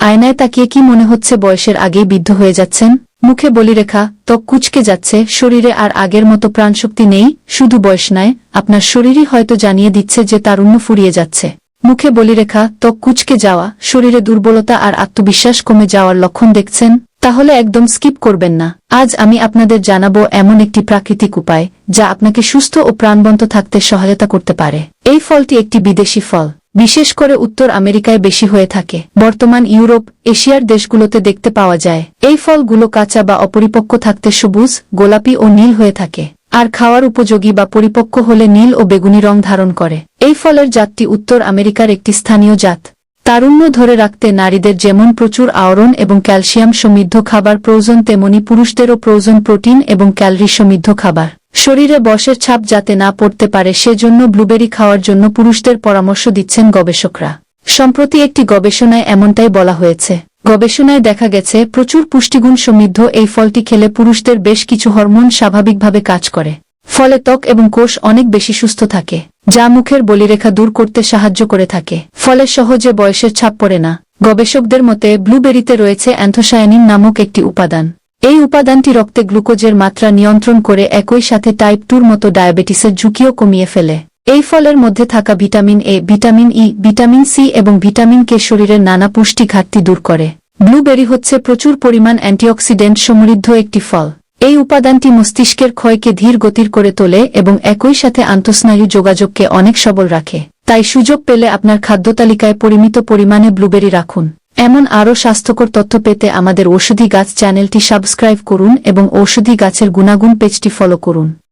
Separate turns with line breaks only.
আয়নায় তাকিয়ে কি মনে হচ্ছে বয়সের আগেই বৃদ্ধ হয়ে যাচ্ছেন? মুখে বলিরেখা, ত্বক কুঁচকে যাচ্ছে, শরীরে আর আগের মতো প্রাণশক্তি নেই। শুধু বয়স নয়, আপনার শরীরই হয়তো জানিয়ে দিচ্ছে যে তারুণ্য ফুরিয়ে যাচ্ছে। মুখে বলিরেখা, ত্বক কুঁচকে যাওয়া, শরীরে দুর্বলতা আর আত্মবিশ্বাস কমে যাওয়ার লক্ষণ দেখছেন? তাহলে একদম স্কিপ করবেন না। আজ আমি আপনাদের জানাবো এমন একটি প্রাকৃতিক উপায় যা আপনাকে সুস্থ ও প্রাণবন্ত থাকতে সহায়তা করতে পারে। এই ফলটি একটি বিদেশি ফল, বিশেষ করে উত্তর আমেরিকায় বেশি হয়ে থাকে। বর্তমান ইউরোপ, এশিয়ার দেশগুলোতে দেখতে পাওয়া যায়। এই ফলগুলো কাঁচা বা অপরিপক্ক থাকতে সবুজ, গোলাপি ও নীল হয়ে থাকে, আর খাওয়ার উপযোগী বা পরিপক্ক হলে নীল ও বেগুনি রং ধারণ করে। এই ফলের জাতটি উত্তর আমেরিকার একটি স্থানীয় জাত। তারুণ্য ধরে রাখতে নারীদের যেমন প্রচুর আয়রন এবং ক্যালসিয়াম সমৃদ্ধ খাবার প্রয়োজন, তেমনি পুরুষদেরও প্রয়োজন প্রোটিন এবং ক্যালরি সমৃদ্ধ খাবার। শরীরে বয়সের ছাপ যাতে না পড়তে পারে সেজন্য ব্লুবেরি খাওয়ার জন্য পুরুষদের পরামর্শ দিচ্ছেন গবেষকরা। সম্প্রতি একটি গবেষণায় এমনটাই বলা হয়েছে। গবেষণায় দেখা গেছে প্রচুর পুষ্টিগুণ সমৃদ্ধ এই ফলটি খেলে পুরুষদের বেশ কিছু হরমোন স্বাভাবিকভাবে কাজ করে। ফলে ত্বক এবং কোষ অনেক বেশি সুস্থ থাকে, যা মুখের বলিরেখা দূর করতে সাহায্য করে থাকে। ফলে সহজে বয়সের ছাপ পড়ে না। গবেষকদের মতে ব্লুবেরিতে রয়েছে অ্যান্থোসায়ানিন নামক একটি উপাদান। এই উপাদানটি রক্তে গ্লুকোজের মাত্রা নিয়ন্ত্রণ করে, একই সাথে টাইপ 2 মতো ডায়াবেটিসের ঝুঁকিও কমিয়ে ফেলে। এই ফলের মধ্যে থাকা vitamin A, vitamin E, vitamin C এবং ভিটামিন কে শরীরের নানা পুষ্টি ঘাটতি দূর করে। ব্লুবেরি হচ্ছে প্রচুর পরিমাণ অ্যান্টিঅক্সিডেন্ট সমৃদ্ধ একটি ফল। এই উপাদানটি মস্তিষ্কের ক্ষয়কে ধীর গতির করে তোলে এবং একই সাথে আন্তঃস্নায়ু যোগাযোগকে অনেক সবল রাখে। তাই সুযোগ পেলে আপনার খাদ্যতালিকায় পরিমিত পরিমাণে ব্লুবেরি রাখুন। এমন আরও স্বাস্থ্যকর তথ্য পেতে আমাদের ঔষধি গাছ চ্যানেলটি সাবস্ক্রাইব করুন এবং ঔষধি গাছের গুণাগুণ পেজটি ফলো করুন।